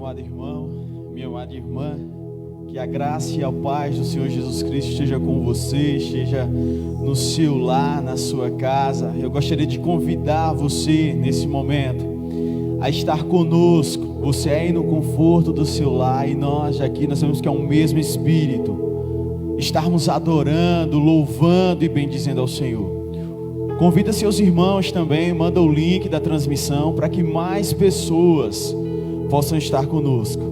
amado irmão, minha amada irmã, que a graça e a paz do Senhor Jesus Cristo esteja com você, esteja no seu lar, na sua casa. Eu gostaria de convidar você nesse momento a estar conosco, você aí no conforto do seu lar e nós aqui, nós sabemos que é um mesmo Espírito, estarmos adorando, louvando e bendizendo ao Senhor. Convida seus irmãos também, manda o link da transmissão para que mais pessoas possam estar conosco,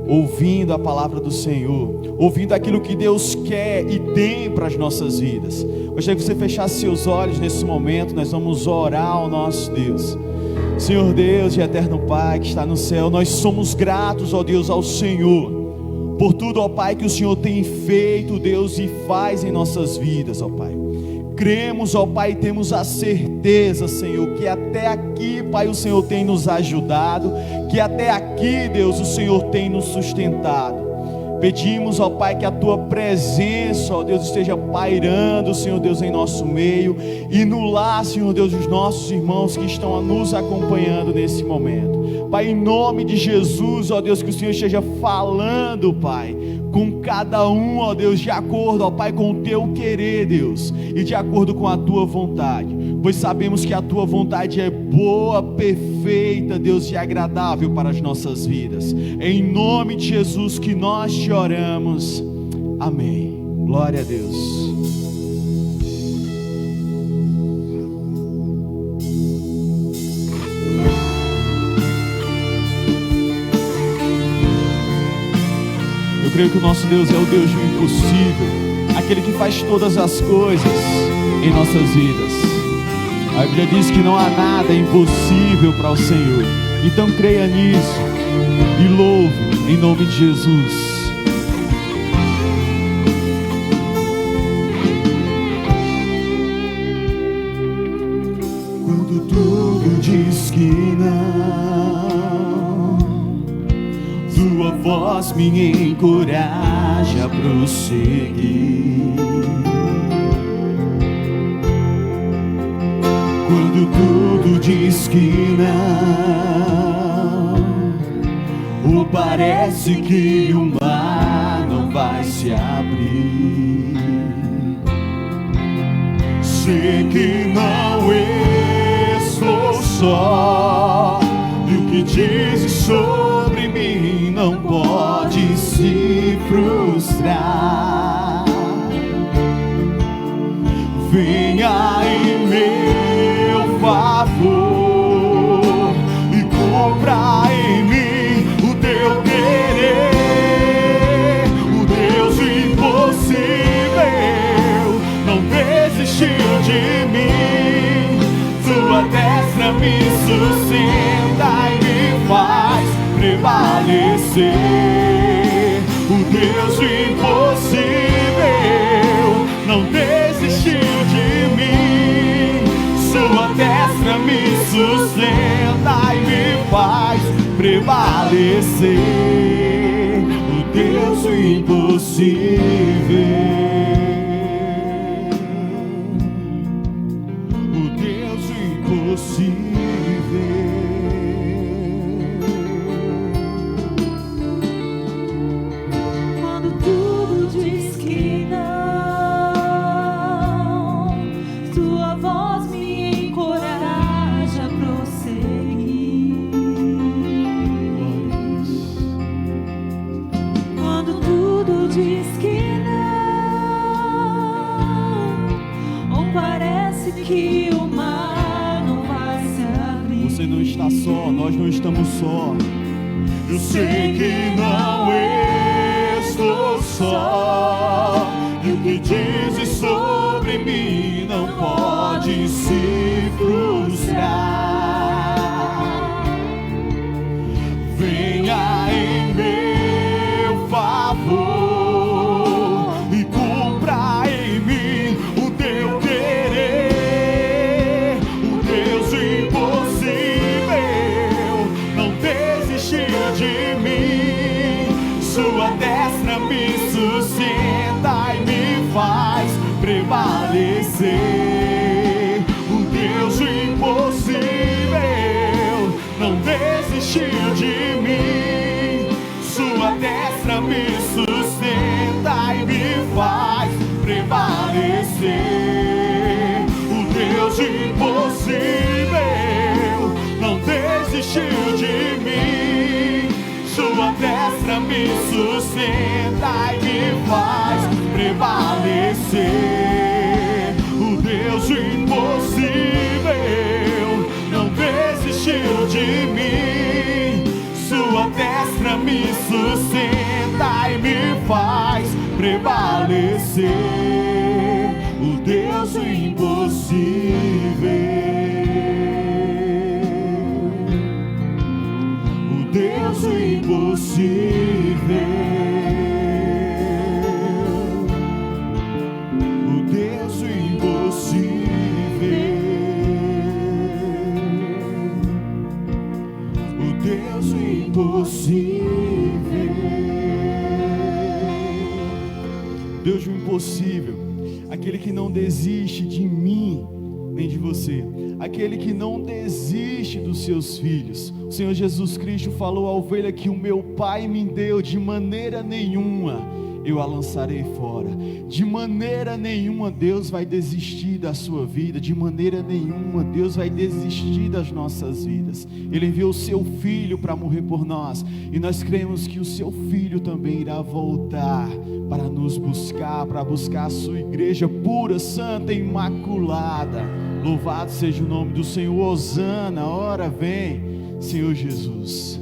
ouvindo a palavra do Senhor, ouvindo aquilo que Deus quer e tem para as nossas vidas. Gostaria que você fechasse seus olhos nesse momento. Nós vamos orar ao nosso Deus. Senhor Deus e eterno Pai que está no céu, nós somos gratos, ó Deus, ao Senhor por tudo, ó Pai, que o Senhor tem feito, Deus, e faz em nossas vidas, ó Pai. Cremos, ó Pai, temos a certeza, Senhor, que até aqui, Pai, o Senhor tem nos ajudado, que até aqui, Deus, o Senhor tem nos sustentado. Pedimos, ó Pai, que a Tua presença, ó Deus, esteja pairando, Senhor Deus, em nosso meio, e no lar, Senhor Deus, dos nossos irmãos que estão nos acompanhando nesse momento. Pai, em nome de Jesus, ó Deus, que o Senhor esteja falando, Pai, com cada um, ó Deus, de acordo, ó Pai, com o Teu querer, Deus, e de acordo com a Tua vontade, pois sabemos que a Tua vontade é boa, perfeita, Deus, e agradável para as nossas vidas. Em nome de Jesus que nós te oramos, amém. Glória a Deus. Eu creio que o nosso Deus é o Deus do impossível, aquele que faz todas as coisas em nossas vidas. A Bíblia diz que não há nada impossível para o Senhor. Então creia nisso e louve em nome de Jesus. Quando tudo diz que não, Tua voz me encoraja a prosseguir. Quando tudo diz que não, ou parece que o mar não vai se abrir, sei que não estou só, e o que dizes sobre mim não pode se frustrar. Venha em meu favor e cumpra em mim o Teu querer. O Deus impossível não desistiu de mim. Sua destra me sustenta e me faz prevalecer. O Deus impossível não desistiu de mim. Sua destra me sustenta e me faz prevalecer. O Deus impossível. O Deus impossível. Diz que não, ou parece que o mar não vai se abrir. Você não está só, nós não estamos só. Eu sei que não estou só, e o que dizes sobre mim não pode se frustrar. Venha em meu favor e cumpra em mim o Teu querer. O Deus impossível não desistiu de mim. Sua destra me sustenta e me faz prevalecer. O Deus impossível não desistiu de mim. faz prevalecer. O Deus impossível não desistiu de mim. Sua destra me sustenta e me faz prevalecer. O Deus impossível não desistiu de mim. Sua destra me sustenta e me faz prevalecer. O Deus impossível. Deus impossível, o Deus impossível, o Deus impossível. Deus do impossível, aquele que não desiste de mim nem de você, aquele que não desiste dos seus filhos. O Senhor Jesus Cristo falou à ovelha que o meu Pai me deu, de maneira nenhuma eu a lançarei fora. De maneira nenhuma Deus vai desistir da sua vida, de maneira nenhuma Deus vai desistir das nossas vidas. Ele enviou o seu Filho para morrer por nós, e nós cremos que o seu Filho também irá voltar para nos buscar, para buscar a sua igreja pura, santa e imaculada. Louvado seja o nome do Senhor. Hosana, ora vem, Senhor Jesus.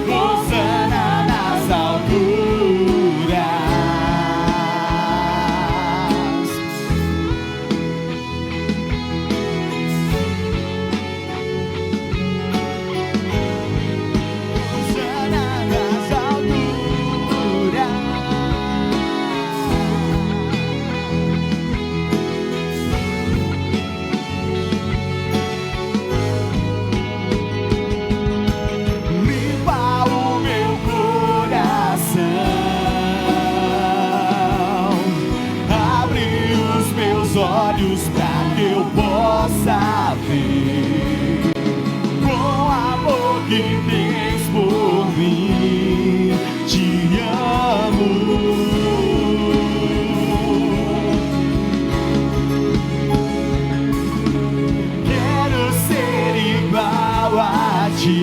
Hosana nas alturas. que tens por mim. Te amo. Quero ser igual a ti.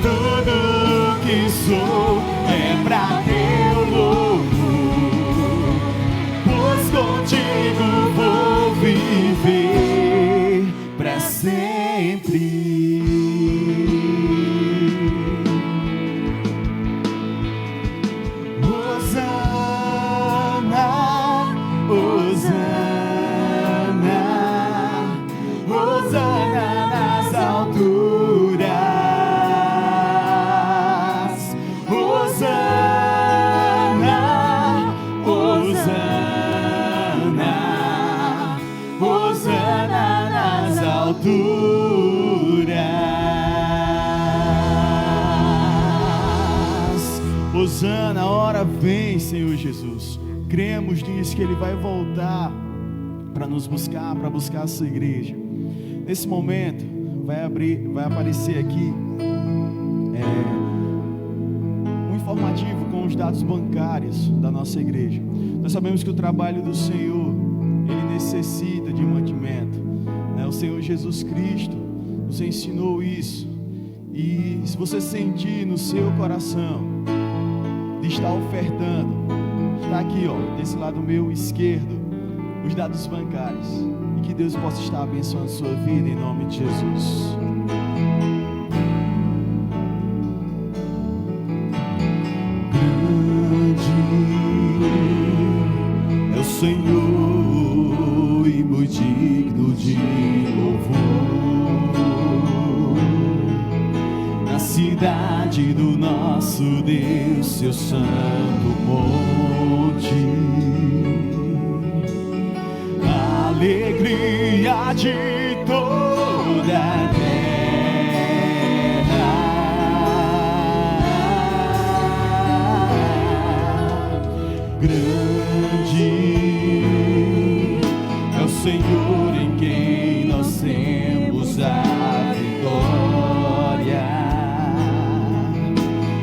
Tudo que sou é pra teu louvor, pois contigo vou viver pra sempre. Hosana, Hosana, Hosana nas alturas. Hosana, Hosana, Hosana nas alturas. Hosana, a hora vem, Senhor Jesus. Cremos nisso, que Ele vai voltar para nos buscar, para buscar a sua igreja. Nesse momento, vai aparecer aqui um informativo com os dados bancários da nossa igreja. Nós sabemos que o trabalho do Senhor, ele necessita de mantimento, né? O Senhor Jesus Cristo nos ensinou isso. E se você sentir no seu coração de estar ofertando, está aqui, ó, desse lado meu esquerdo, os dados bancários. E que Deus possa estar abençoando a sua vida em nome de Jesus. Grande é o Senhor e muito digno de louvor. Na cidade do nosso Deus, seu santo monte, alegria de toda a terra. Grande é o Senhor em quem nós temos a vitória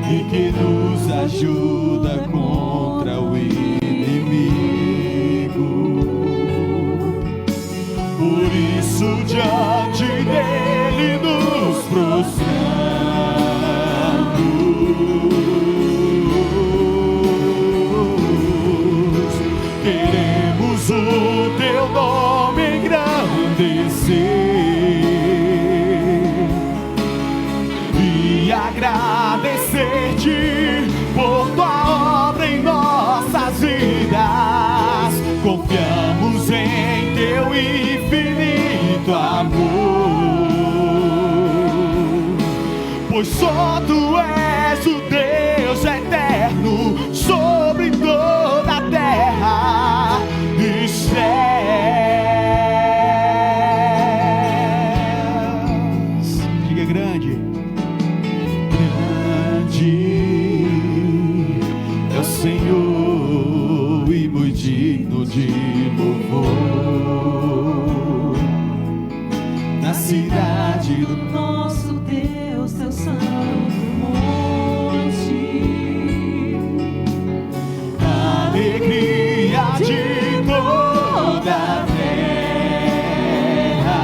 e que nos ajuda contra o inimigo. Por isso diante dele nos prostramos. Queremos o teu nome engrandecer e agradecer-te por tua obra em nossas vidas. Confiamos em teu infinito amor, pois só tu és o Deus eterno sobre toda a terra e céus. Diga grande. Grande é o Senhor e muito digno de louvor. Na cidade do nosso Deus, teu santo monte, alegria de toda a terra.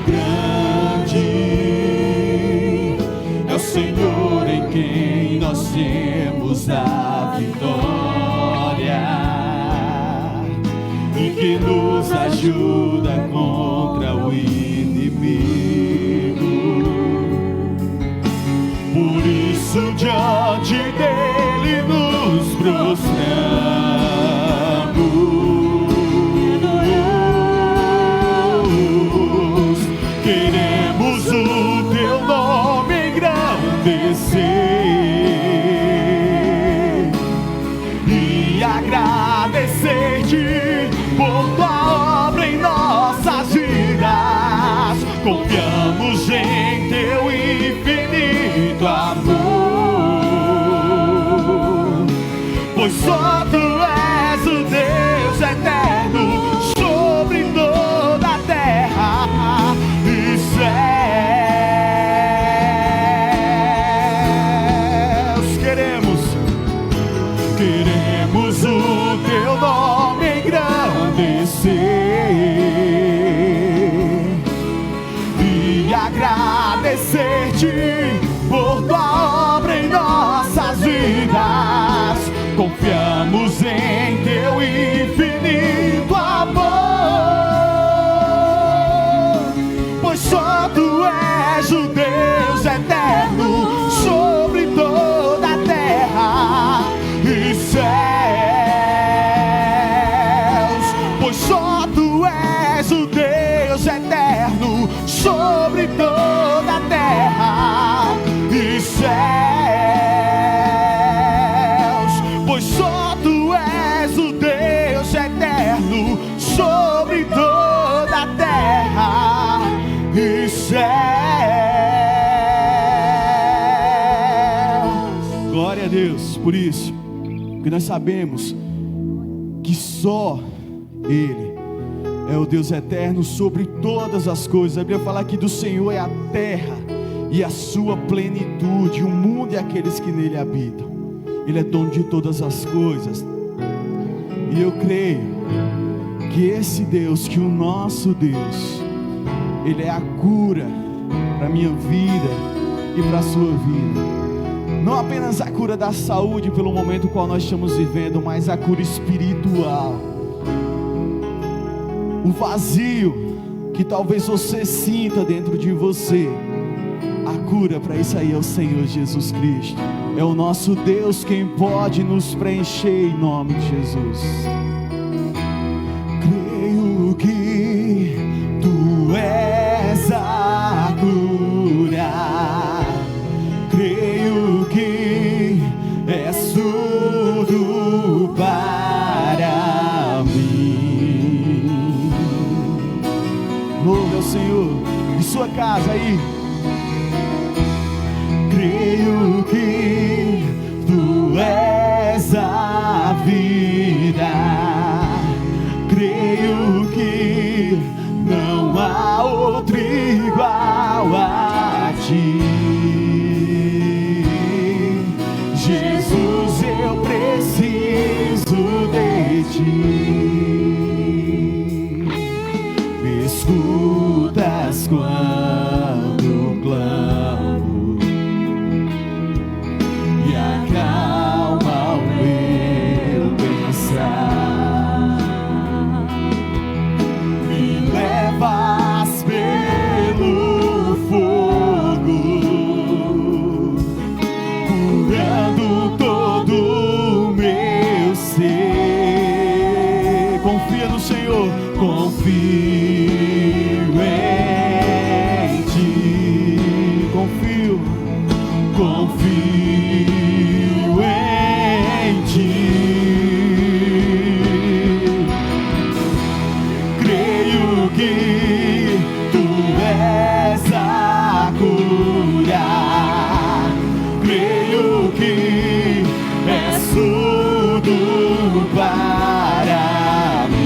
Grande é o Senhor em quem nós temos a vitória e que nos ajuda contra o inimigo. Por isso diante dele nos prostramos. Queremos o teu nome engrandecer e agradecer-te por tua obra em nossas vidas. Confiamos em teu infinito amor, pois só tu és o Deus eterno pois só tu és o Deus eterno sobre toda a terra e céus, pois só tu és o Deus eterno sobre toda a terra e céus. Glória a Deus por isso, porque nós sabemos que só Ele é o Deus eterno sobre todas as coisas. A Bíblia fala que do Senhor é a terra e a sua plenitude, o mundo e aqueles que nele habitam. Ele é dono de todas as coisas. E eu creio que esse Deus, que o nosso Deus, Ele é a cura para a minha vida e para a sua vida. Não apenas a cura da saúde pelo momento qual nós estamos vivendo, mas a cura espiritual. O vazio que talvez você sinta dentro de você, a cura para isso aí é o Senhor Jesus Cristo. É o nosso Deus quem pode nos preencher em nome de Jesus. Creio que Tu és a cura, creio que és tudo para mim. Louve ao Senhor. Em sua casa aí, creio que Tu és a vida, creio que não há outro igual a Ti. Jesus, eu preciso de Ti. Me escutas quando clamo e acalma o meu pensar. Me levas pelo fogo, curando todo o meu ser. Confia no Senhor, confio em Ti, confio em Ti. Creio que Tu és a cura, creio que és tudo para mim.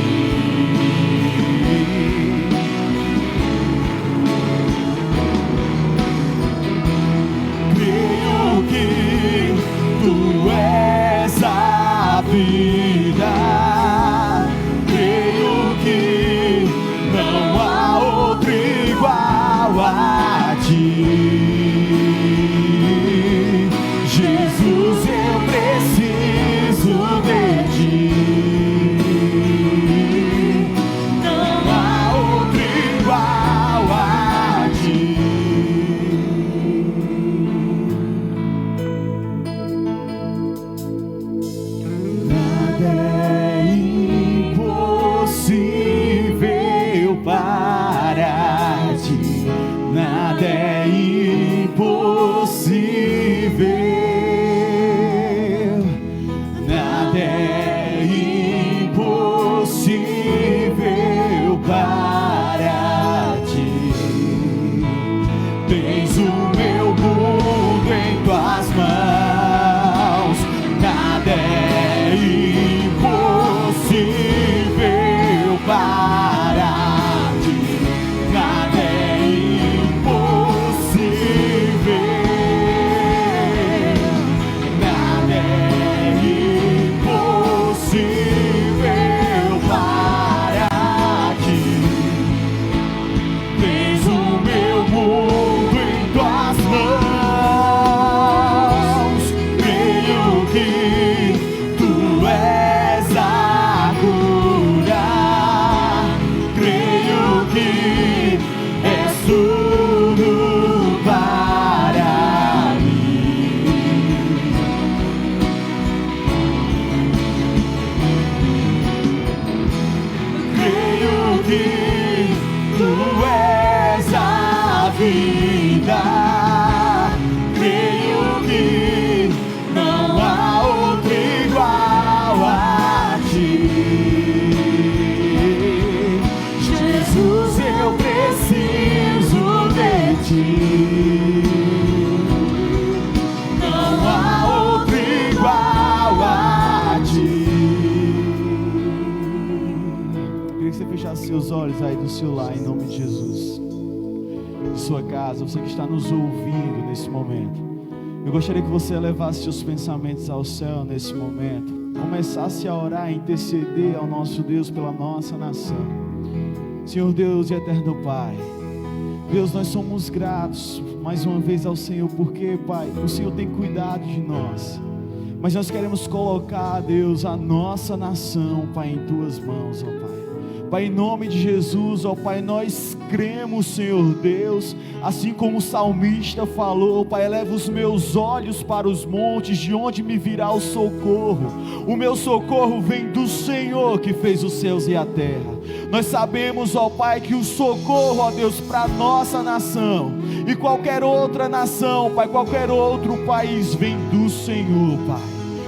que Tu és a vida. Creio que não há outro igual a Ti. Jesus, eu preciso de Ti. Não há outro igual a Ti. Queria que você fechasse seus olhos aí do seu lar, em nome de Jesus. De sua casa, você que está nos ouvindo nesse momento, eu gostaria que você elevasse seus pensamentos ao céu nesse momento, começasse a orar e interceder ao nosso Deus pela nossa nação. Senhor Deus e eterno Pai, Deus, nós somos gratos mais uma vez ao Senhor, porque, Pai, o Senhor tem cuidado de nós, mas nós queremos colocar, Deus, a nossa nação, Pai, em Tuas mãos, ó Pai. Pai, em nome de Jesus, ó Pai, nós cremos, Senhor Deus, assim como o salmista falou, Pai, eleva os meus olhos para os montes, de onde me virá o socorro? O meu socorro vem do Senhor que fez os céus e a terra. Nós sabemos, ó Pai, que o socorro, ó Deus, para a nossa nação e qualquer outra nação, Pai, qualquer outro país, vem do Senhor, Pai.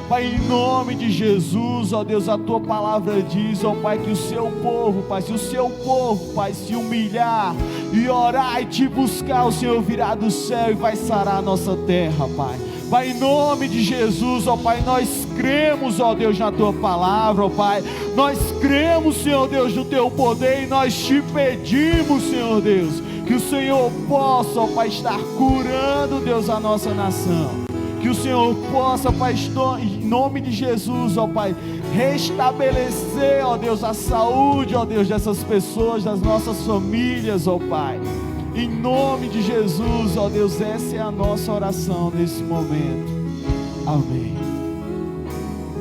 Pai, em nome de Jesus, ó Deus, a Tua palavra diz, ó Pai, que o Seu povo, Pai, se o Seu povo, Pai, se humilhar e orar e Te buscar, o Senhor virá do céu e vai sarar a nossa terra, Pai. Pai, em nome de Jesus, ó Pai, nós cremos, ó Deus, na Tua palavra, ó Pai, nós cremos, Senhor Deus, no Teu poder, e nós Te pedimos, Senhor Deus, que o Senhor possa, ó Pai, estar curando, Deus, a nossa nação. Que o Senhor possa, Pai, em nome de Jesus, ó Pai, restabelecer, ó Deus, a saúde, ó Deus, dessas pessoas, das nossas famílias, ó Pai. Em nome de Jesus, ó Deus, essa é a nossa oração nesse momento. Amém.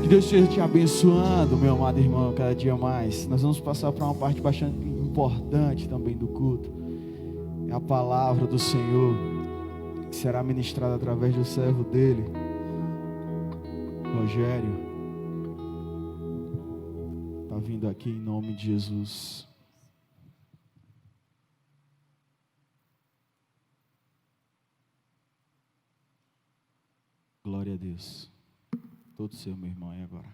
Que Deus esteja te abençoando, meu amado irmão, cada dia mais. Nós vamos passar para uma parte bastante importante também do culto. É a palavra do Senhor, que será ministrada através do servo dele, Rogério. Está vindo aqui em nome de Jesus. Glória a Deus. Todo seu, meu irmão, e agora?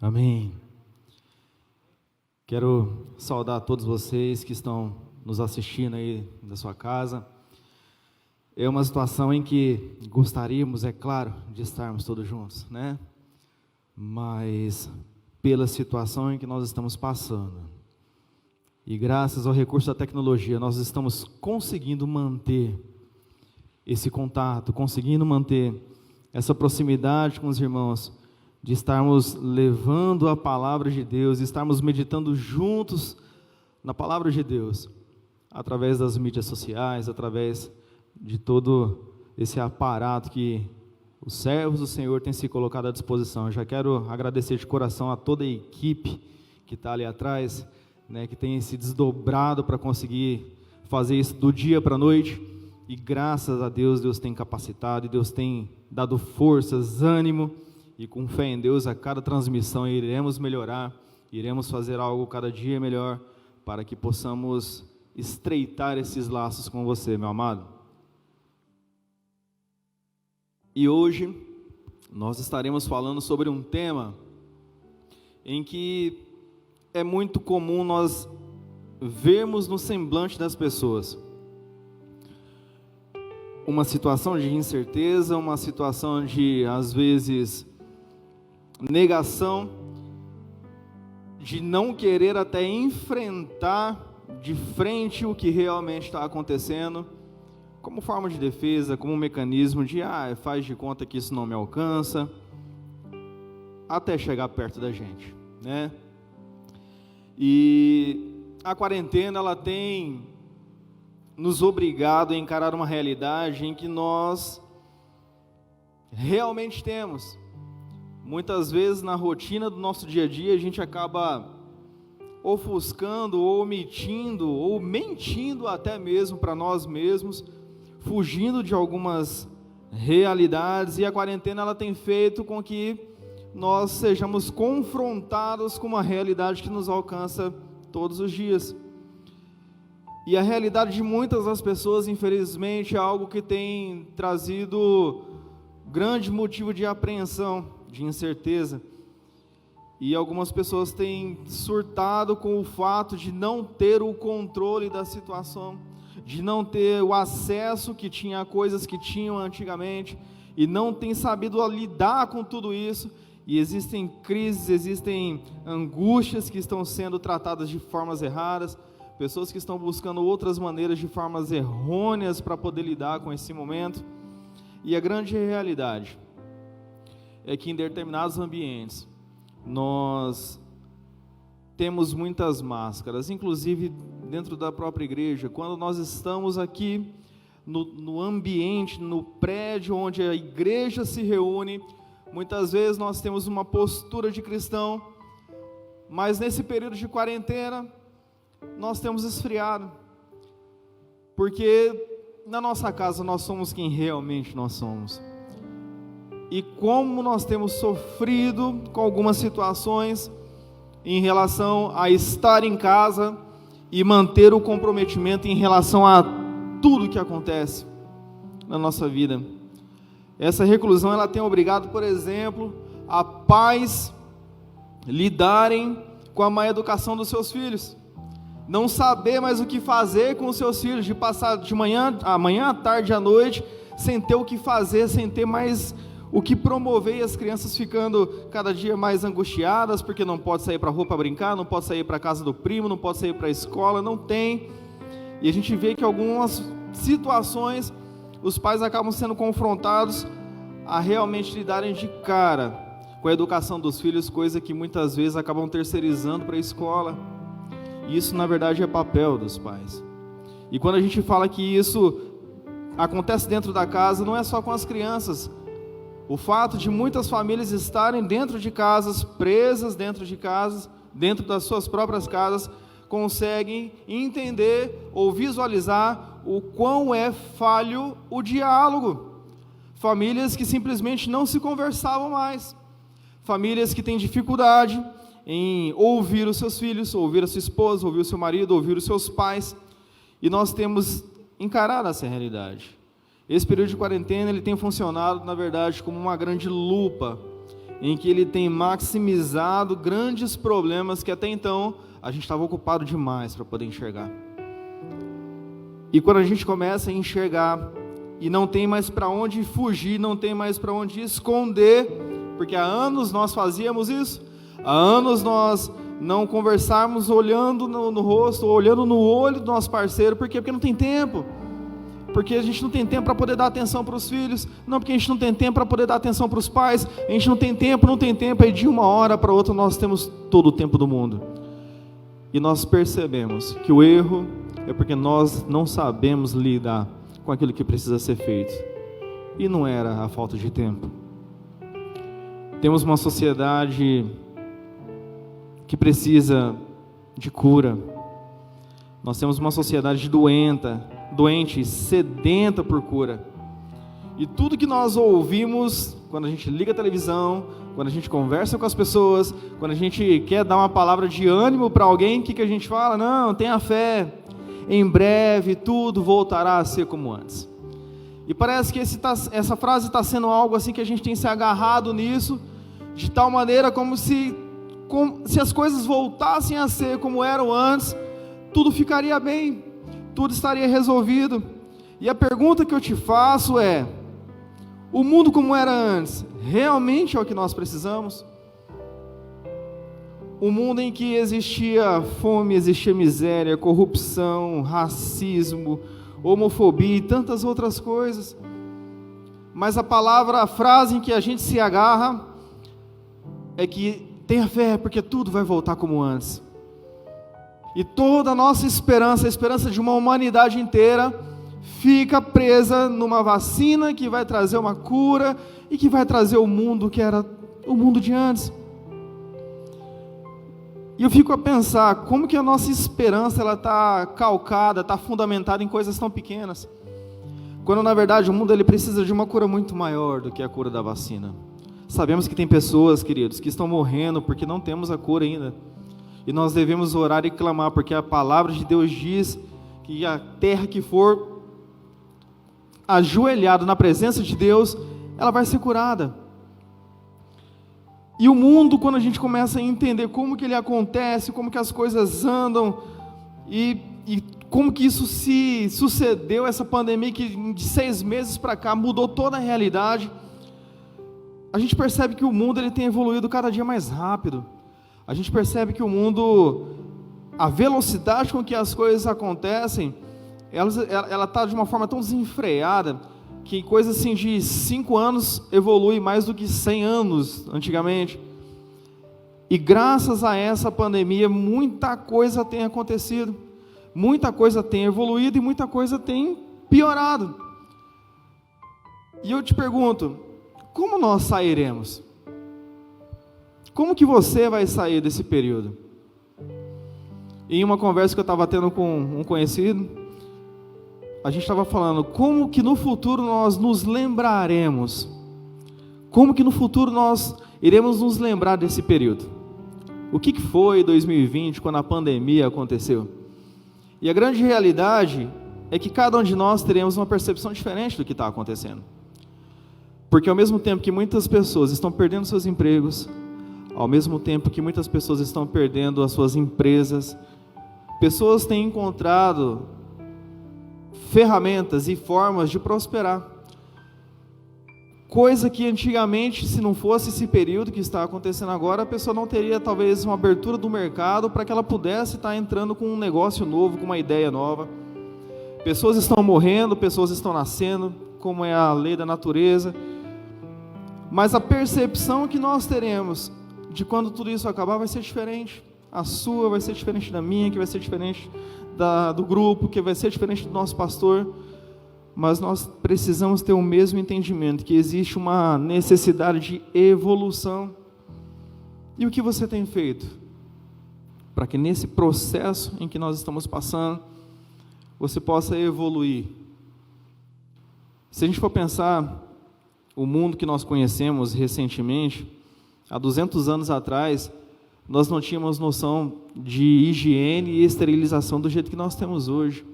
Amém. Quero saudar a todos vocês que estão nos assistindo aí da sua casa. É uma situação em que gostaríamos, é claro, de estarmos todos juntos, né? Mas pela situação em que nós estamos passando, e graças ao recurso da tecnologia, nós estamos conseguindo manter esse contato, conseguindo manter essa proximidade com os irmãos, de estarmos levando a palavra de Deus, estarmos meditando juntos na palavra de Deus, através das mídias sociais, através de todo esse aparato que os servos do Senhor têm se colocado à disposição. Eu já quero agradecer de coração a toda a equipe que está ali atrás, né, que tem se desdobrado para conseguir fazer isso do dia para a noite, e graças a Deus, Deus tem capacitado, e Deus tem dado forças, ânimo, e com fé em Deus, a cada transmissão iremos melhorar, iremos fazer algo cada dia melhor, para que possamos estreitar esses laços com você, meu amado. E hoje, nós estaremos falando sobre um tema em que é muito comum nós vermos no semblante das pessoas uma situação de incerteza, uma situação de, às vezes, negação, de não querer até enfrentar de frente o que realmente está acontecendo, como forma de defesa, como um mecanismo de, faz de conta que isso não me alcança, até chegar perto da gente, né? E a quarentena, ela tem nos obrigado a encarar uma realidade em que nós realmente temos. Muitas vezes na rotina do nosso dia a dia a gente acaba ofuscando, ou omitindo, ou mentindo até mesmo para nós mesmos, fugindo de algumas realidades, e a quarentena ela tem feito com que nós sejamos confrontados com uma realidade que nos alcança todos os dias. E a realidade de muitas das pessoas, infelizmente, é algo que tem trazido grande motivo de apreensão, de incerteza. E algumas pessoas têm surtado com o fato de não ter o controle da situação, de não ter o acesso que tinha a coisas que tinham antigamente, e não tem sabido lidar com tudo isso. E existem crises, existem angústias que estão sendo tratadas de formas erradas, pessoas que estão buscando outras maneiras de formas errôneas para poder lidar com esse momento. E a grande realidade é que em determinados ambientes nós temos muitas máscaras, inclusive dentro da própria igreja. Quando nós estamos aqui no ambiente, no prédio onde a igreja se reúne, muitas vezes nós temos uma postura de cristão, mas nesse período de quarentena nós temos esfriado, porque na nossa casa nós somos quem realmente nós somos. E como nós temos sofrido com algumas situações em relação a estar em casa e manter o comprometimento em relação a tudo que acontece na nossa vida. Essa reclusão, ela tem obrigado, por exemplo, a pais lidarem com a má educação dos seus filhos. Não saber mais o que fazer com os seus filhos, de passar de manhã, à tarde, à noite, sem ter o que fazer, sem ter mais o que promover, e as crianças ficando cada dia mais angustiadas, porque não pode sair para a rua para brincar, não pode sair para a casa do primo, não pode sair para a escola, não tem. E a gente vê que algumas situações, os pais acabam sendo confrontados a realmente lidarem de cara com a educação dos filhos, coisa que muitas vezes acabam terceirizando para a escola. E isso, na verdade, é papel dos pais. E quando a gente fala que isso acontece dentro da casa, não é só com as crianças. O fato de muitas famílias estarem dentro de casas, presas dentro de casas, dentro das suas próprias casas, conseguem entender ou visualizar o quão é falho o diálogo. Famílias que simplesmente não se conversavam mais. Famílias que têm dificuldade em ouvir os seus filhos, ouvir a sua esposa, ouvir o seu marido, ouvir os seus pais. E nós temos encarado essa realidade. Esse período de quarentena, ele tem funcionado, na verdade, como uma grande lupa, em que ele tem maximizado grandes problemas que até então a gente estava ocupado demais para poder enxergar. E quando a gente começa a enxergar e não tem mais para onde fugir, não tem mais para onde esconder, porque há anos nós fazíamos isso, há anos nós não conversarmos olhando no rosto, olhando no olho do nosso parceiro. Por quê? Porque não tem tempo. Porque a gente não tem tempo para poder dar atenção para os filhos, não, porque a gente não tem tempo para poder dar atenção para os pais, a gente não tem tempo, aí de uma hora para outra nós temos todo o tempo do mundo. E nós percebemos que o erro é porque nós não sabemos lidar com aquilo que precisa ser feito. E não era a falta de tempo. Temos uma sociedade que precisa de cura. Nós temos uma sociedade doente, sedenta por cura. E tudo que nós ouvimos, quando a gente liga a televisão, quando a gente conversa com as pessoas, quando a gente quer dar uma palavra de ânimo para alguém, o que a gente fala? Não, tenha fé, em breve tudo voltará a ser como antes. E parece que essa frase está sendo algo assim que a gente tem se agarrado nisso, de tal maneira como se as coisas voltassem a ser como eram antes, tudo ficaria bem, tudo estaria resolvido. E a pergunta que eu te faço é: o mundo como era antes, realmente é o que nós precisamos? Um mundo em que existia fome, existia miséria, corrupção, racismo, homofobia e tantas outras coisas. Mas a frase em que a gente se agarra é que tenha fé, porque tudo vai voltar como antes. E toda a nossa esperança, a esperança de uma humanidade inteira, fica presa numa vacina que vai trazer uma cura e que vai trazer o mundo que era o mundo de antes. E eu fico a pensar, como que a nossa esperança ela está calcada, está fundamentada em coisas tão pequenas, quando na verdade o mundo ele precisa de uma cura muito maior do que a cura da vacina. Sabemos que tem pessoas, queridos, que estão morrendo porque não temos a cura ainda. E nós devemos orar e clamar, porque a palavra de Deus diz que a terra que for ajoelhada na presença de Deus, ela vai ser curada. E o mundo, quando a gente começa a entender como que ele acontece, como que as coisas andam, e como que isso se sucedeu, essa pandemia que de 6 meses para cá mudou toda a realidade, a gente percebe que o mundo ele tem evoluído cada dia mais rápido. A gente percebe que o mundo, a velocidade com que as coisas acontecem, ela está de uma forma tão desenfreada, que coisa assim de 5 anos evolui mais do que 100 anos antigamente. E graças a essa pandemia, muita coisa tem acontecido, muita coisa tem evoluído e muita coisa tem piorado. E eu te pergunto, como nós sairemos? Como que você vai sair desse período? Em uma conversa que eu estava tendo com um conhecido, a gente estava falando, como que no futuro nós nos lembraremos? Como que no futuro nós iremos nos lembrar desse período? O que foi 2020, quando a pandemia aconteceu? E a grande realidade é que cada um de nós teremos uma percepção diferente do que está acontecendo. Porque ao mesmo tempo que muitas pessoas estão perdendo seus empregos, ao mesmo tempo que muitas pessoas estão perdendo as suas empresas, pessoas têm encontrado ferramentas e formas de prosperar. Coisa que antigamente, se não fosse esse período que está acontecendo agora, a pessoa não teria talvez uma abertura do mercado para que ela pudesse estar entrando com um negócio novo, com uma ideia nova. Pessoas estão morrendo, pessoas estão nascendo, como é a lei da natureza. Mas a percepção que nós teremos de quando tudo isso acabar vai ser diferente. A sua vai ser diferente da minha, que vai ser diferente do grupo, que vai ser diferente do nosso pastor. Mas nós precisamos ter o mesmo entendimento, que existe uma necessidade de evolução. E o que você tem feito para que nesse processo em que nós estamos passando, você possa evoluir? Se a gente for pensar, o mundo que nós conhecemos recentemente, há 200 anos atrás, nós não tínhamos noção de higiene e esterilização do jeito que nós temos hoje.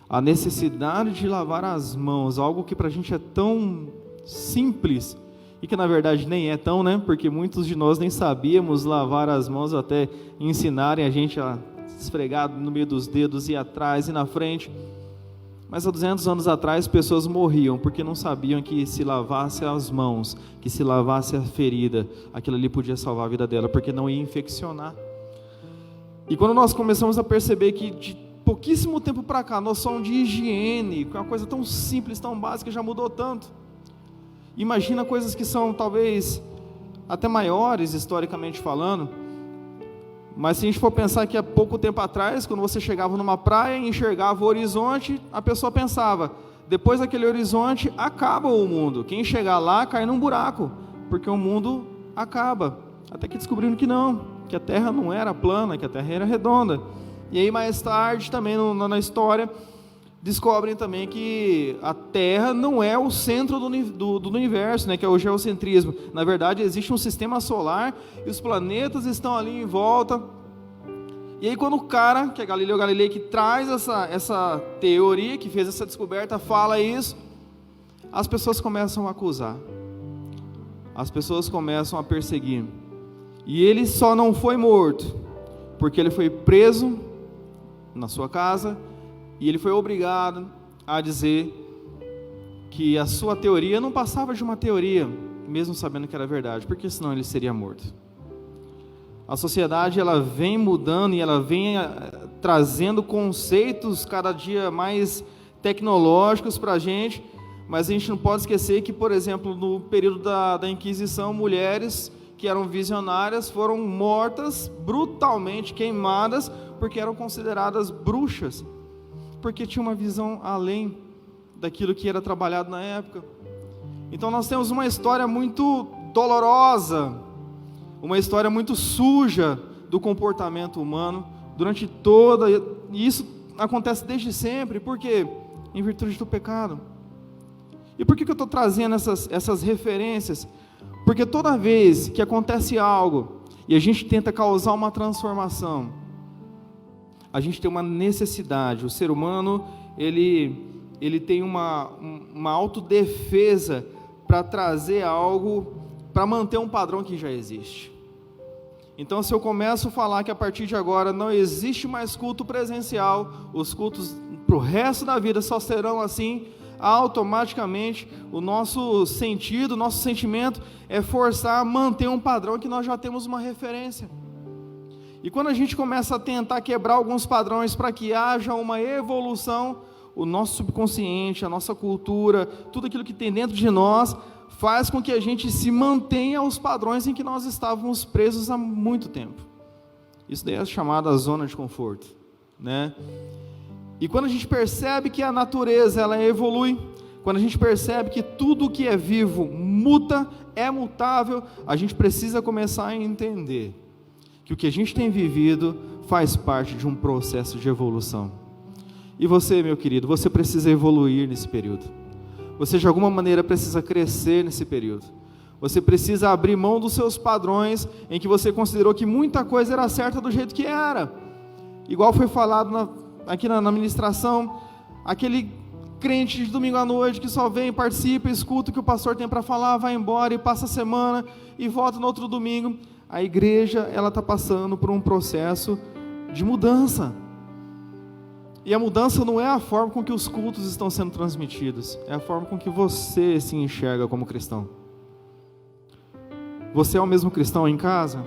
A necessidade de lavar as mãos, algo que para a gente é tão simples, e que na verdade nem é tão, né? Porque muitos de nós nem sabíamos lavar as mãos até ensinarem a gente a esfregar no meio dos dedos, e atrás e na frente. Mas há 200 anos atrás, pessoas morriam porque não sabiam que se lavasse as mãos, que se lavasse a ferida, aquilo ali podia salvar a vida dela, porque não ia infeccionar. E quando nós começamos a perceber que de pouquíssimo tempo para cá, a noção de higiene, que é uma coisa tão simples, tão básica, já mudou tanto. Imagina coisas que são talvez até maiores, historicamente falando. Mas se a gente for pensar que há pouco tempo atrás, quando você chegava numa praia e enxergava o horizonte, a pessoa pensava, depois daquele horizonte, acaba o mundo. Quem chegar lá, cai num buraco, porque o mundo acaba. Até que descobriram que não, que a Terra não era plana, que a Terra era redonda. E aí mais tarde, também na história, descobrem também que a Terra não é o centro do universo, né, que é o geocentrismo. Na verdade, existe um sistema solar e os planetas estão ali em volta. E aí quando o cara, que é Galileu Galilei, que traz essa teoria, que fez essa descoberta, fala isso, as pessoas começam a acusar. As pessoas começam a perseguir. E ele só não foi morto, porque ele foi preso na sua casa, e ele foi obrigado a dizer que a sua teoria não passava de uma teoria, mesmo sabendo que era verdade, porque senão ele seria morto. A sociedade, ela vem mudando e ela vem trazendo conceitos cada dia mais tecnológicos para a gente, mas a gente não pode esquecer que, por exemplo, no período da Inquisição, mulheres que eram visionárias foram mortas, brutalmente queimadas, porque eram consideradas bruxas, porque tinha uma visão além daquilo que era trabalhado na época. Então nós temos uma história muito dolorosa, uma história muito suja do comportamento humano durante toda, e isso acontece desde sempre. Por quê? Em virtude do pecado. E por que eu estou trazendo essas referências? Porque toda vez que acontece algo e a gente tenta causar uma transformação, a gente tem uma necessidade. O ser humano, ele tem uma autodefesa para trazer algo, para manter um padrão que já existe. Então, se eu começo a falar que a partir de agora não existe mais culto presencial, os cultos para o resto da vida só serão assim, automaticamente o nosso sentido, o nosso sentimento é forçar a manter um padrão que nós já temos uma referência. E quando a gente começa a tentar quebrar alguns padrões para que haja uma evolução, o nosso subconsciente, a nossa cultura, tudo aquilo que tem dentro de nós, faz com que a gente se mantenha aos padrões em que nós estávamos presos há muito tempo. Isso daí é chamada zona de conforto, né? E quando a gente percebe que a natureza ela evolui, quando a gente percebe que tudo que é vivo muta, é mutável, a gente precisa começar a entender que o que a gente tem vivido faz parte de um processo de evolução. E você, meu querido, você precisa evoluir nesse período. Você de alguma maneira precisa crescer nesse período. Você precisa abrir mão dos seus padrões em que você considerou que muita coisa era certa do jeito que era. Igual foi falado aqui na ministração, aquele crente de domingo à noite que só vem, participa, escuta o que o pastor tem para falar, vai embora e passa a semana e volta no outro domingo. A igreja ela está passando por um processo de mudança. E a mudança não é a forma com que os cultos estão sendo transmitidos, é a forma com que você se enxerga como cristão. Você é o mesmo cristão em casa?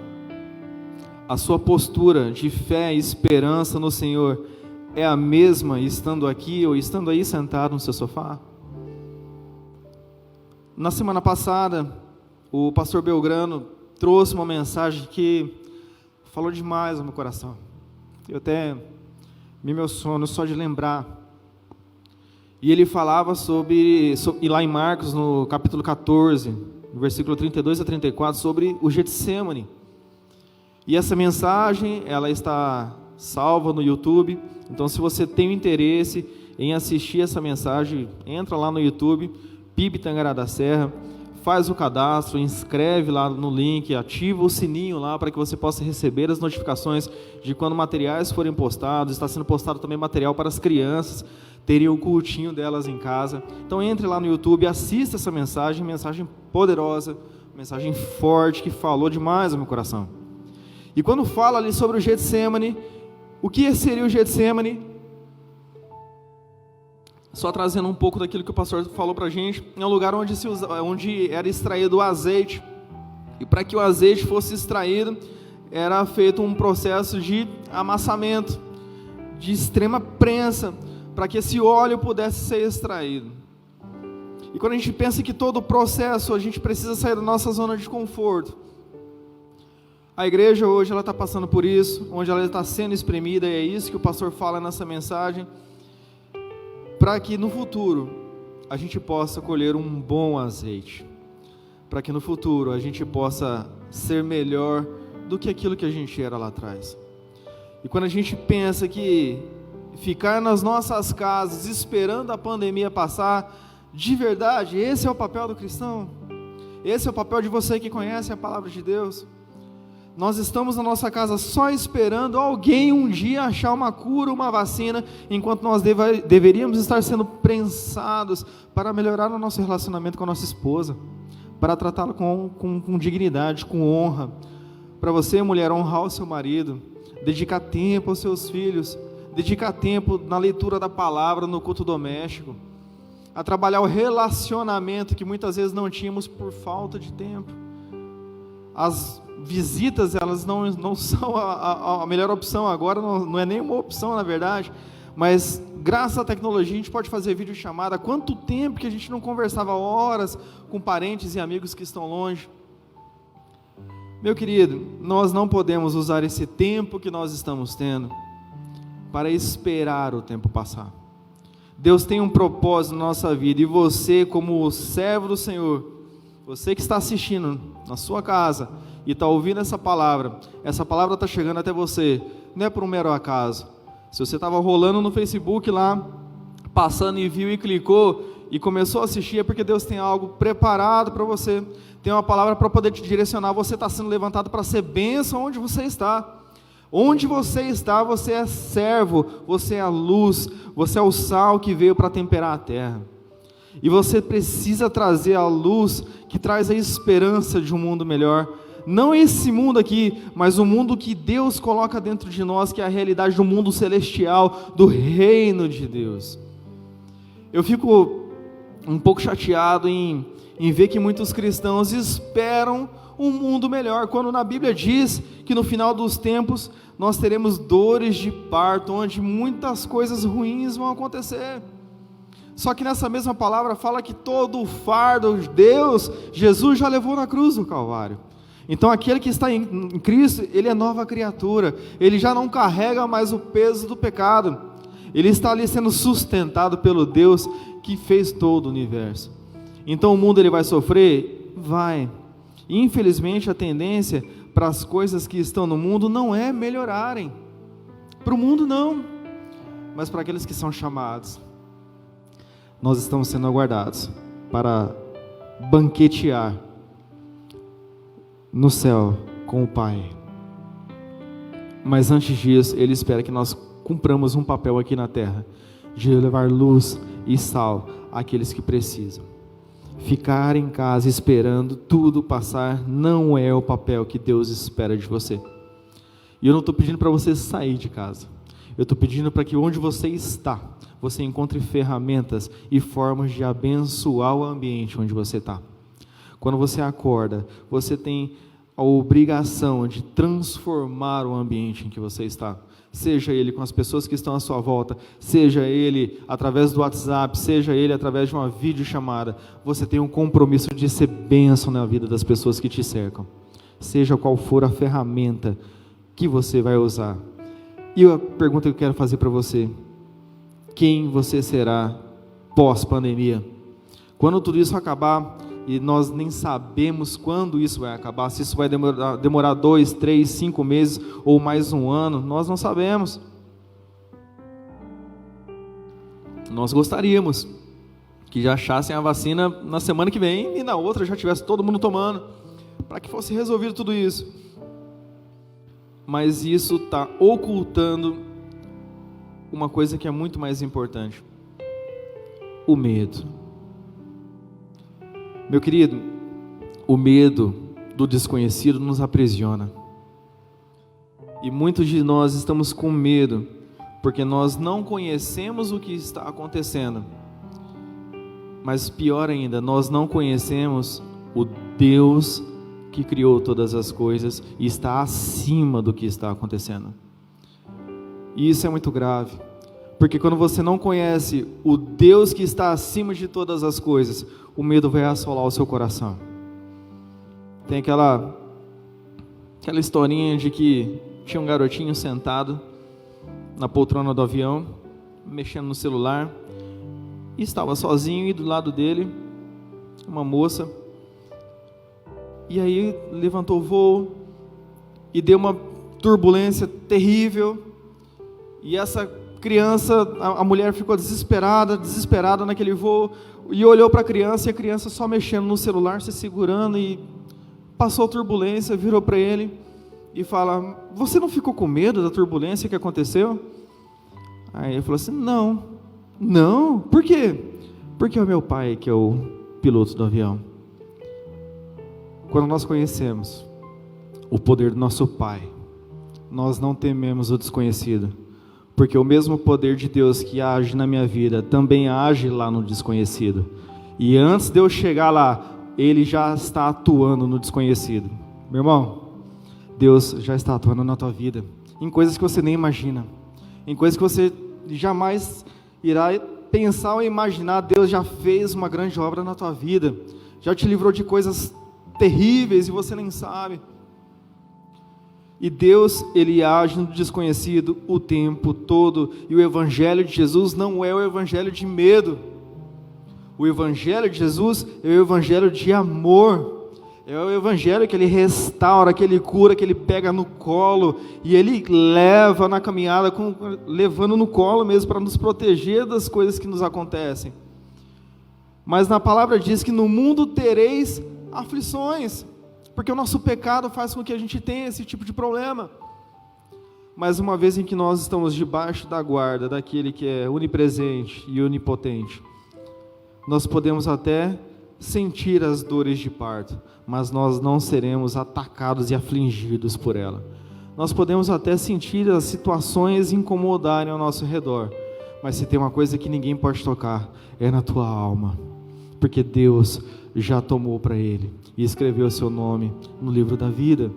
A sua postura de fé e esperança no Senhor é a mesma estando aqui ou estando aí sentado no seu sofá? Na semana passada, o pastor Belgrano trouxe uma mensagem que falou demais ao meu coração. Eu até me emociono só de lembrar. E ele falava sobre e lá em Marcos, no capítulo 14, no versículo 32 a 34, sobre o Getsemane. E essa mensagem, ela está salva no YouTube. Então, se você tem o interesse em assistir essa mensagem, entra lá no YouTube, PIB Tangará da Serra, faz o cadastro, inscreve lá no link, ativa o sininho lá para que você possa receber as notificações de quando materiais forem postados. Está sendo postado também material para as crianças terem o cultinho delas em casa. Então entre lá no YouTube, assista essa mensagem poderosa, mensagem forte que falou demais ao meu coração. E quando fala ali sobre o Getsemane, o que seria o Getsemane? Só trazendo um pouco daquilo que o pastor falou para a gente, é um lugar onde era extraído o azeite, e para que o azeite fosse extraído, era feito um processo de amassamento, de extrema prensa, para que esse óleo pudesse ser extraído. E quando a gente pensa que todo o processo, a gente precisa sair da nossa zona de conforto. A igreja hoje, ela está passando por isso, onde ela está sendo espremida, e é isso que o pastor fala nessa mensagem, para que no futuro a gente possa colher um bom azeite, para que no futuro a gente possa ser melhor do que aquilo que a gente era lá atrás. E quando a gente pensa que ficar nas nossas casas esperando a pandemia passar, de verdade, esse é o papel do cristão? Esse é o papel de você que conhece a palavra de Deus? Nós estamos na nossa casa só esperando alguém um dia achar uma cura, uma vacina, enquanto nós deveríamos estar sendo prensados para melhorar o nosso relacionamento com a nossa esposa, para tratá-la com dignidade, com honra. Para você, mulher, honrar o seu marido, dedicar tempo aos seus filhos, dedicar tempo na leitura da palavra, no culto doméstico, a trabalhar o relacionamento que muitas vezes não tínhamos por falta de tempo. As visitas, elas não são a melhor opção agora, não é nenhuma opção na verdade, mas graças à tecnologia a gente pode fazer videochamada. Quanto tempo que a gente não conversava horas com parentes e amigos que estão longe. Meu querido, nós não podemos usar esse tempo que nós estamos tendo para esperar o tempo passar. Deus tem um propósito na nossa vida, e você, como servo do Senhor, você que está assistindo na sua casa e está ouvindo essa palavra está chegando até você, não é por um mero acaso. Se você estava rolando no Facebook lá, passando e viu e clicou, e começou a assistir, é porque Deus tem algo preparado para você, tem uma palavra para poder te direcionar. Você está sendo levantado para ser bênção onde você está. Onde você está, você é servo, você é a luz, você é o sal que veio para temperar a terra. E você precisa trazer a luz que traz a esperança de um mundo melhor. Não esse mundo aqui, mas o mundo que Deus coloca dentro de nós, que é a realidade do mundo celestial, do reino de Deus. Eu fico um pouco chateado em ver que muitos cristãos esperam um mundo melhor, quando na Bíblia diz que no final dos tempos nós teremos dores de parto, onde muitas coisas ruins vão acontecer. Só que nessa mesma palavra fala que todo o fardo Deus, Jesus já levou na cruz do Calvário. Então aquele que está em Cristo, ele é nova criatura, ele já não carrega mais o peso do pecado, ele está ali sendo sustentado pelo Deus que fez todo o universo. Então o mundo ele vai sofrer? Vai. Infelizmente a tendência para as coisas que estão no mundo não é melhorarem, para o mundo não, mas para aqueles que são chamados. Nós estamos sendo aguardados para banquetear no céu com o Pai. Mas antes disso, Ele espera que nós cumpramos um papel aqui na terra, de levar luz e sal àqueles que precisam. Ficar em casa esperando tudo passar não é o papel que Deus espera de você. E eu não estou pedindo para você sair de casa. Eu estou pedindo para que onde você está, você encontre ferramentas e formas de abençoar o ambiente onde você está. Quando você acorda, você tem a obrigação de transformar o ambiente em que você está. Seja ele com as pessoas que estão à sua volta, seja ele através do WhatsApp, seja ele através de uma videochamada, você tem um compromisso de ser bênção na vida das pessoas que te cercam. Seja qual for a ferramenta que você vai usar. E a pergunta que eu quero fazer para você: quem você será pós-pandemia? Quando tudo isso acabar, e nós nem sabemos quando isso vai acabar, se isso vai demorar 2, 3, 5 meses ou mais um ano, nós não sabemos. Nós gostaríamos que já achassem a vacina na semana que vem e na outra já tivesse todo mundo tomando, para que fosse resolvido tudo isso. Mas isso está ocultando uma coisa que é muito mais importante: o medo. Meu querido, o medo do desconhecido nos aprisiona. E muitos de nós estamos com medo, porque nós não conhecemos o que está acontecendo. Mas pior ainda, nós não conhecemos o Deus que criou todas as coisas e está acima do que está acontecendo. E isso é muito grave, porque quando você não conhece o Deus que está acima de todas as coisas, o medo vai assolar o seu coração. Tem aquela historinha de que tinha um garotinho sentado na poltrona do avião, mexendo no celular, e estava sozinho, e do lado dele uma moça, e aí levantou o voo e deu uma turbulência terrível, e essa criança, a mulher ficou desesperada naquele voo, e olhou para a criança, e a criança só mexendo no celular, se segurando, e passou a turbulência, virou para ele e fala: você não ficou com medo da turbulência que aconteceu? Aí ele falou assim: não, por quê? Porque é o meu pai que é o piloto do avião. Quando nós conhecemos o poder do nosso Pai, nós não tememos o desconhecido, porque o mesmo poder de Deus que age na minha vida também age lá no desconhecido. E antes de eu chegar lá, Ele já está atuando no desconhecido. Meu irmão, Deus já está atuando na tua vida, em coisas que você nem imagina, em coisas que você jamais irá pensar ou imaginar. Deus já fez uma grande obra na tua vida, já te livrou de coisas terríveis e você nem sabe. E Deus, Ele age no desconhecido o tempo todo. E o Evangelho de Jesus não é o Evangelho de medo. O Evangelho de Jesus é o Evangelho de amor. É o Evangelho que Ele restaura, que Ele cura, que Ele pega no colo. E Ele leva na caminhada, levando no colo mesmo, para nos proteger das coisas que nos acontecem. Mas na palavra diz que no mundo tereis aflições, porque o nosso pecado faz com que a gente tenha esse tipo de problema. Mas uma vez em que nós estamos debaixo da guarda daquele que é onipresente e onipotente, nós podemos até sentir as dores de parto, mas nós não seremos atacados e afligidos por ela. Nós podemos até sentir as situações incomodarem ao nosso redor, mas se tem uma coisa que ninguém pode tocar, é na tua alma, porque Deus já tomou para Ele e escreveu o seu nome no livro da vida.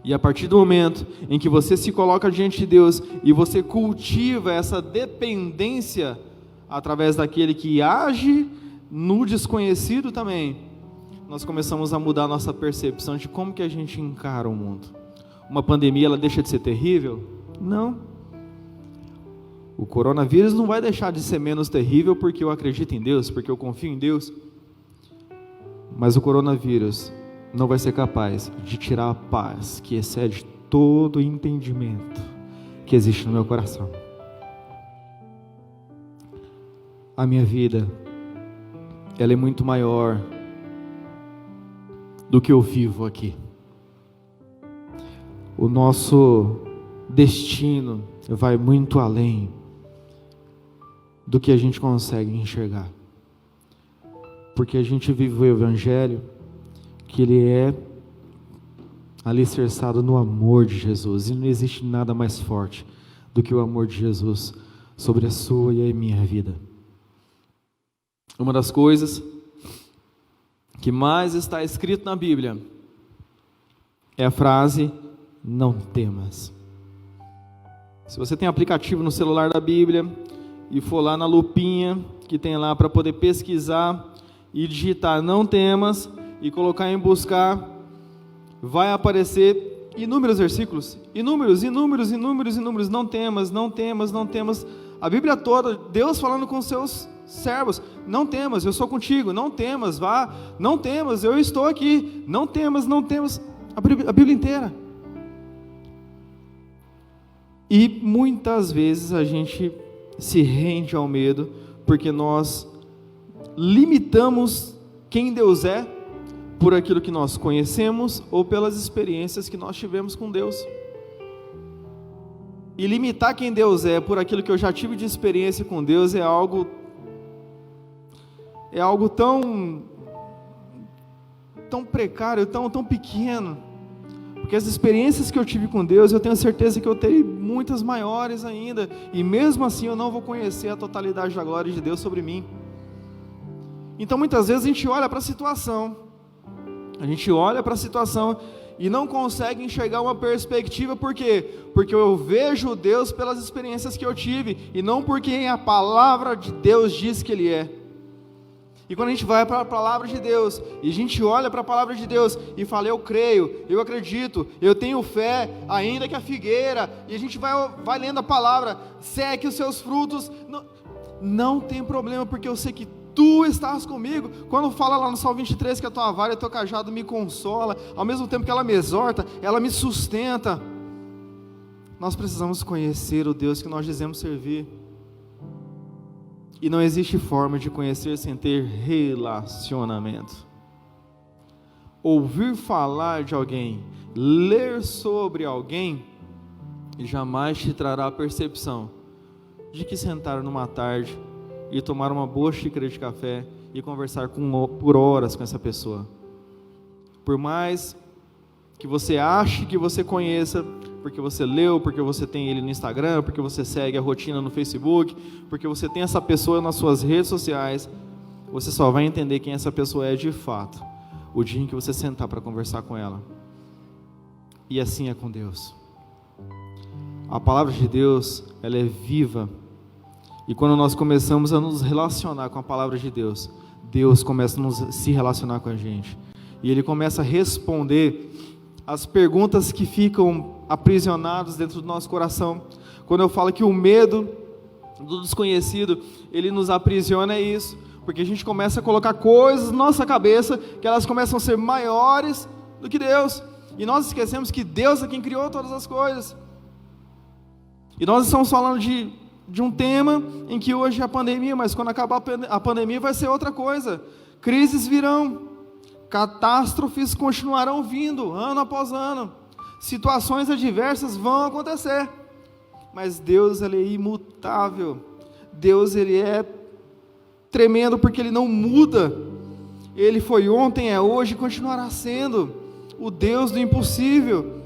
E a partir do momento em que você se coloca diante de Deus e você cultiva essa dependência através daquele que age no desconhecido também, nós começamos a mudar a nossa percepção de como que a gente encara o mundo. Uma pandemia, ela deixa de ser terrível? Não. O coronavírus não vai deixar de ser menos terrível porque eu acredito em Deus, porque eu confio em Deus. Mas o coronavírus não vai ser capaz de tirar a paz que excede todo o entendimento que existe no meu coração. A minha vida, ela é muito maior do que eu vivo aqui. O nosso destino vai muito além do que a gente consegue enxergar, porque a gente vive o Evangelho, que ele é alicerçado no amor de Jesus, e não existe nada mais forte do que o amor de Jesus sobre a sua e a minha vida. Uma das coisas que mais está escrito na Bíblia é a frase: não temas. Se você tem aplicativo no celular da Bíblia e for lá na lupinha que tem lá para poder pesquisar e digitar não temas e colocar em buscar, vai aparecer inúmeros versículos, inúmeros, não temas, não temas, não temas. A Bíblia toda, Deus falando com seus servos: não temas, eu sou contigo, não temas, vá, não temas, eu estou aqui, não temas, não temas. A Bíblia inteira. E muitas vezes a gente se rende ao medo, porque nós limitamos quem Deus é por aquilo que nós conhecemos ou pelas experiências que nós tivemos com Deus. E limitar quem Deus é por aquilo que eu já tive de experiência com Deus é algo tão precário, tão pequeno. Porque as experiências que eu tive com Deus, eu tenho certeza que eu terei muitas maiores ainda, e mesmo assim eu não vou conhecer a totalidade da glória de Deus sobre mim. Então muitas vezes a gente olha para a situação, e não consegue enxergar uma perspectiva. Por quê? Porque eu vejo Deus pelas experiências que eu tive, e não porque a palavra de Deus diz que Ele é. E quando a gente vai para a palavra de Deus, e a gente olha para a palavra de Deus e fala: eu creio, eu acredito, eu tenho fé, ainda que a figueira, e a gente vai lendo a palavra: seque os seus frutos, não tem problema, porque eu sei que Tu estás comigo. Quando fala lá no Salmo 23 que a Tua vara e o Teu cajado me consola, ao mesmo tempo que ela me exorta, ela me sustenta. Nós precisamos conhecer o Deus que nós dizemos servir. E não existe forma de conhecer sem ter relacionamento. Ouvir falar de alguém, ler sobre alguém, jamais te trará a percepção de que sentar numa tarde e tomar uma boa xícara de café e conversar por horas com essa pessoa. Por mais que você ache que você conheça, porque você leu, porque você tem ele no Instagram, porque você segue a rotina no Facebook, porque você tem essa pessoa nas suas redes sociais, você só vai entender quem essa pessoa é de fato o dia em que você sentar para conversar com ela. E assim é com Deus. A palavra de Deus, ela é viva, e quando nós começamos a nos relacionar com a palavra de Deus, Deus começa a se relacionar com a gente, e Ele começa a responder as perguntas que ficam aprisionadas dentro do nosso coração. Quando eu falo que o medo do desconhecido, ele nos aprisiona, é isso, porque a gente começa a colocar coisas na nossa cabeça, que elas começam a ser maiores do que Deus, e nós esquecemos que Deus é quem criou todas as coisas. E nós estamos falando de de um tema em que hoje é a pandemia, mas quando acabar a pandemia vai ser outra coisa. Crises virão, catástrofes continuarão vindo, ano após ano, situações adversas vão acontecer, mas Deus, Ele é imutável, Deus, Ele é tremendo porque Ele não muda, Ele foi ontem, é hoje e continuará sendo o Deus do impossível.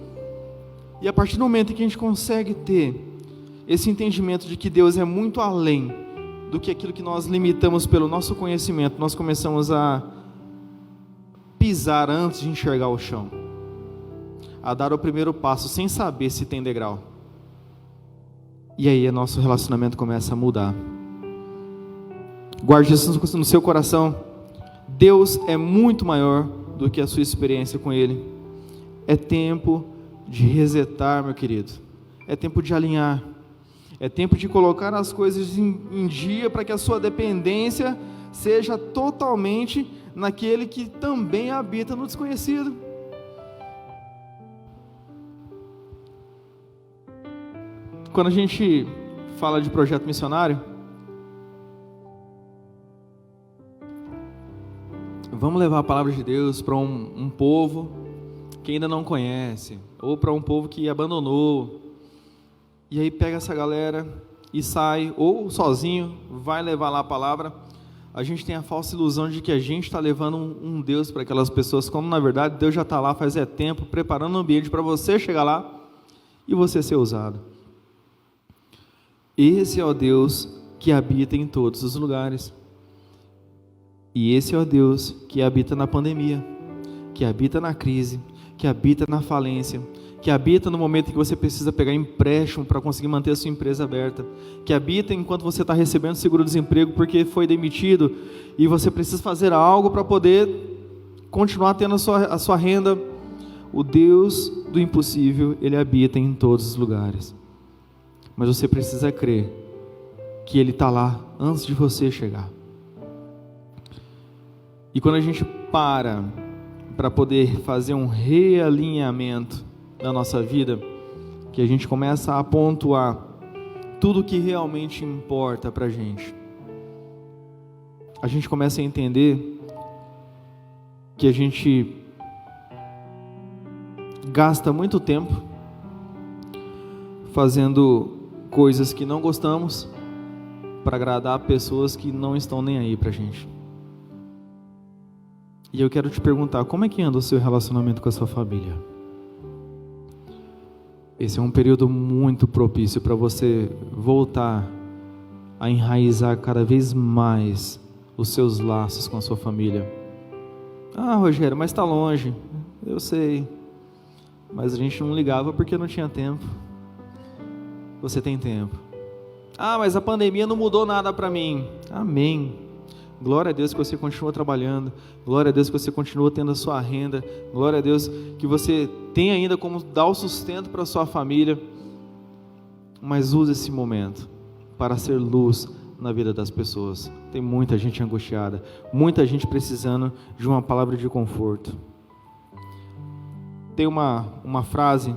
E a partir do momento em que a gente consegue ter esse entendimento de que Deus é muito além do que aquilo que nós limitamos pelo nosso conhecimento, nós começamos a pisar antes de enxergar o chão, a dar o primeiro passo sem saber se tem degrau, e aí nosso relacionamento começa a mudar. Guarde isso no seu coração. Deus é muito maior do que a sua experiência com Ele. É tempo de resetar, meu querido, é tempo de alinhar, é tempo de colocar as coisas em dia, para que a sua dependência seja totalmente naquele que também habita no desconhecido. Quando a gente fala de projeto missionário, vamos levar a palavra de Deus para um povo que ainda não conhece, ou para um povo que abandonou, e aí pega essa galera e sai, ou sozinho, vai levar lá a palavra. A gente tem a falsa ilusão de que a gente está levando um Deus para aquelas pessoas, como na verdade Deus já está lá faz tempo, preparando um ambiente para você chegar lá e você ser usado. Esse é o Deus que habita em todos os lugares, e esse é o Deus que habita na pandemia, que habita na crise, que habita na falência, que habita no momento em que você precisa pegar empréstimo para conseguir manter a sua empresa aberta, que habita enquanto você está recebendo seguro-desemprego porque foi demitido e você precisa fazer algo para poder continuar tendo a sua renda. O Deus do impossível, Ele habita em todos os lugares, mas você precisa crer que Ele está lá antes de você chegar. E quando a gente para poder fazer um realinhamento na nossa vida, que a gente começa a pontuar tudo que realmente importa para a gente começa a entender que a gente gasta muito tempo fazendo coisas que não gostamos para agradar pessoas que não estão nem aí para a gente. E eu quero te perguntar, como é que anda o seu relacionamento com a sua família? Esse é um período muito propício para você voltar a enraizar cada vez mais os seus laços com a sua família. Ah, Rogério, mas está longe. Eu sei, mas a gente não ligava porque não tinha tempo. Você tem tempo. Ah, mas a pandemia não mudou nada para mim. Amém. Glória a Deus que você continua trabalhando, glória a Deus que você continua tendo a sua renda, glória a Deus que você tem ainda como dar o sustento para a sua família, mas use esse momento para ser luz na vida das pessoas. Tem muita gente angustiada, muita gente precisando de uma palavra de conforto. Tem uma frase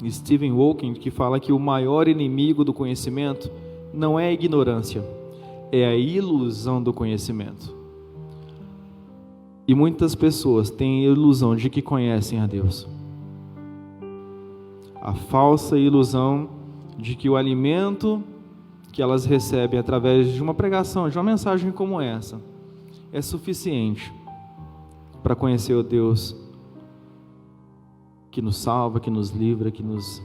de Stephen Hawking que fala que o maior inimigo do conhecimento não é a ignorância, é a ilusão do conhecimento. E muitas pessoas têm a ilusão de que conhecem a Deus. A falsa ilusão de que o alimento que elas recebem através de uma pregação, de uma mensagem como essa, é suficiente para conhecer o Deus que nos salva, que nos livra, que nos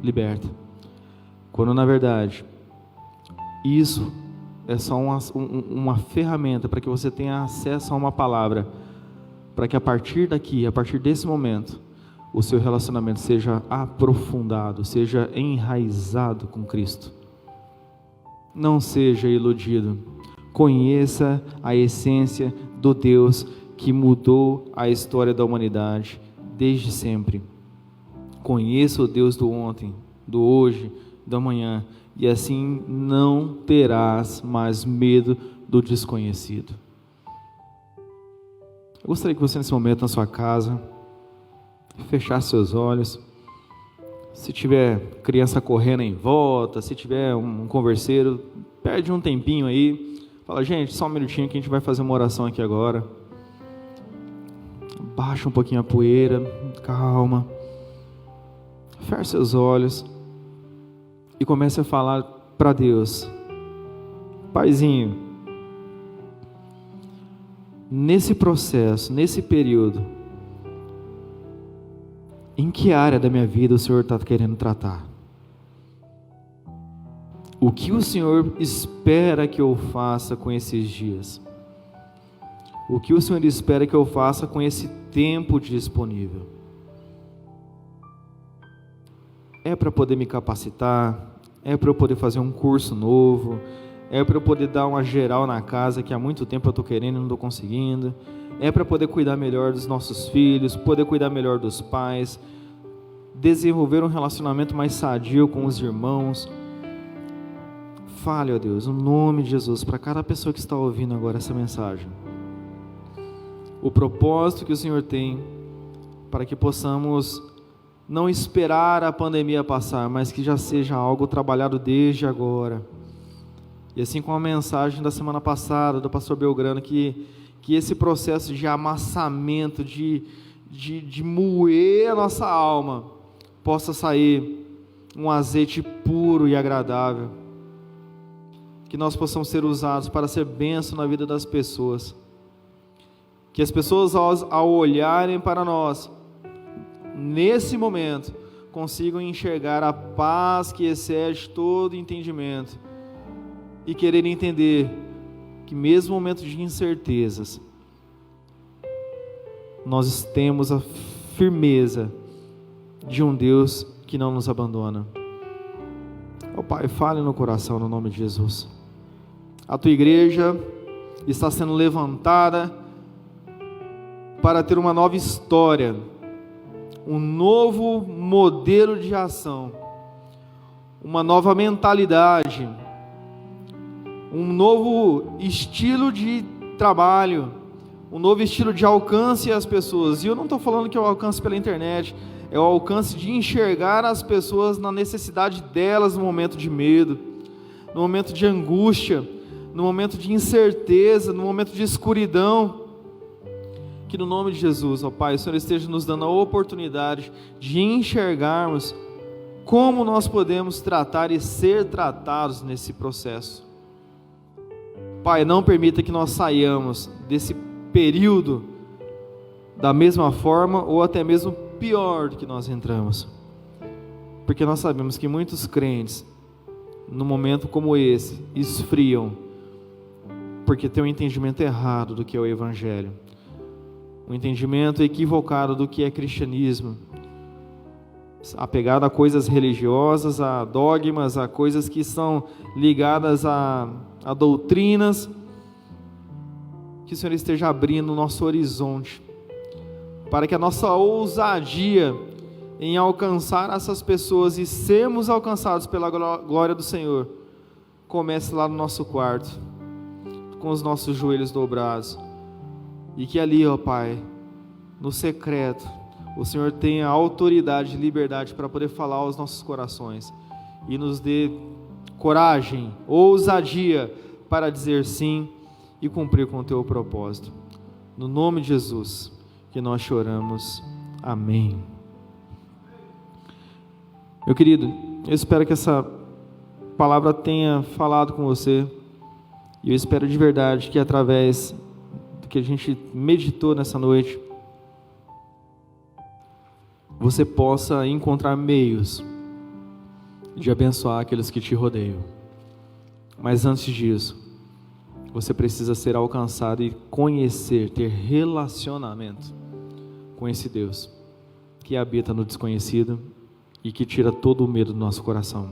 liberta. Quando na verdade, isso é só uma ferramenta para que você tenha acesso a uma palavra, para que a partir daqui, a partir desse momento, o seu relacionamento seja aprofundado, seja enraizado com Cristo. Não seja iludido. Conheça a essência do Deus que mudou a história da humanidade desde sempre. Conheça o Deus do ontem, do hoje, do amanhã, e assim não terás mais medo do desconhecido. Eu gostaria que você nesse momento na sua casa fechasse seus olhos, Se tiver criança correndo em volta, se tiver um converseiro, perde um tempinho aí. Fala, gente, só um minutinho que a gente vai fazer uma oração aqui agora. Baixa um pouquinho a poeira, calma. Feche seus olhos e comece a falar para Deus. Paizinho, nesse processo, nesse período, em que área da minha vida o Senhor está querendo tratar? O que o Senhor espera que eu faça com esses dias? O que o Senhor espera que eu faça com esse tempo disponível? É para poder me capacitar? É para eu poder fazer um curso novo? É para eu poder dar uma geral na casa que há muito tempo eu estou querendo e não estou conseguindo? É para poder cuidar melhor dos nossos filhos, poder cuidar melhor dos pais, desenvolver um relacionamento mais sadio com os irmãos? Fale, ó Deus, no nome de Jesus, para cada pessoa que está ouvindo agora essa mensagem, o propósito que o Senhor tem para que possamos não esperar a pandemia passar, mas que já seja algo trabalhado desde agora. E assim como a mensagem da semana passada do pastor Belgrano, que esse processo de amassamento, de moer a nossa alma, possa sair um azeite puro e agradável, que nós possamos ser usados para ser bênção na vida das pessoas, que as pessoas ao olharem para nós, nesse momento, consigam enxergar a paz que excede todo entendimento, e querer entender que mesmo no momento de incertezas, nós temos a firmeza de um Deus que não nos abandona. Ó Pai, fale no coração no nome de Jesus. A tua igreja está sendo levantada para ter uma nova história, um novo modelo de ação, uma nova mentalidade, um novo estilo de trabalho, um novo estilo de alcance às pessoas. E eu não estou falando que é o alcance pela internet, é o alcance de enxergar as pessoas na necessidade delas no momento de medo, no momento de angústia, no momento de incerteza, no momento de escuridão. Que no nome de Jesus, ó Pai, o Senhor esteja nos dando a oportunidade de enxergarmos como nós podemos tratar e ser tratados nesse processo. Pai, não permita que nós saiamos desse período da mesma forma ou até mesmo pior do que nós entramos, porque nós sabemos que muitos crentes, num momento como esse, esfriam, porque tem um entendimento errado do que é o Evangelho, um entendimento equivocado do que é cristianismo, apegado a coisas religiosas, a dogmas, a coisas que são ligadas a doutrinas. Que o Senhor esteja abrindo o nosso horizonte, para que a nossa ousadia em alcançar essas pessoas e sermos alcançados pela glória do Senhor, comece lá no nosso quarto, com os nossos joelhos dobrados, e que ali, ó Pai, no secreto, o Senhor tenha autoridade e liberdade para poder falar aos nossos corações, e nos dê coragem, ousadia para dizer sim e cumprir com o teu propósito. No nome de Jesus que nós choramos. Amém. Meu querido, eu espero que essa palavra tenha falado com você, e eu espero de verdade que através do que a gente meditou nessa noite, você possa encontrar meios de abençoar aqueles que te rodeiam. Mas antes disso, você precisa ser alcançado e conhecer, ter relacionamento com esse Deus que habita no desconhecido e que tira todo o medo do nosso coração.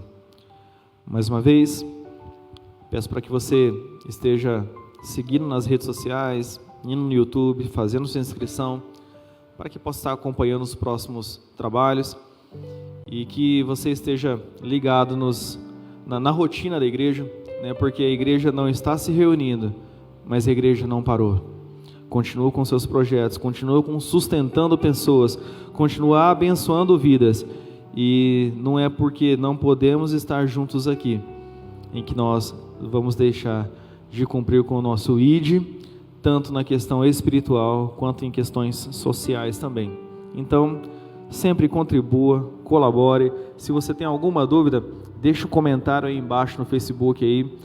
Mais uma vez, peço para que você esteja seguindo nas redes sociais, indo no YouTube, fazendo sua inscrição, para que possa estar acompanhando os próximos trabalhos e que você esteja ligado na rotina da igreja, porque a igreja não está se reunindo, mas a igreja não parou. Continua com seus projetos, continua sustentando pessoas, continua abençoando vidas, E não é porque não podemos estar juntos aqui em que nós vamos deixar de cumprir com o nosso ID, tanto na questão espiritual quanto em questões sociais também. Então, sempre contribua, colabore. Se você tem alguma dúvida, deixa um comentário aí embaixo no Facebook aí,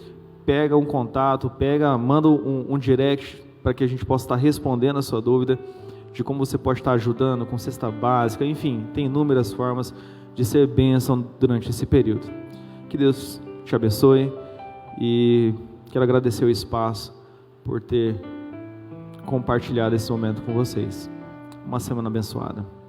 pega um contato, manda um direct para que a gente possa estar respondendo a sua dúvida de como você pode estar ajudando com cesta básica, enfim, tem inúmeras formas de ser bênção durante esse período. Que Deus te abençoe e quero agradecer o espaço por ter compartilhado esse momento com vocês. Uma semana abençoada.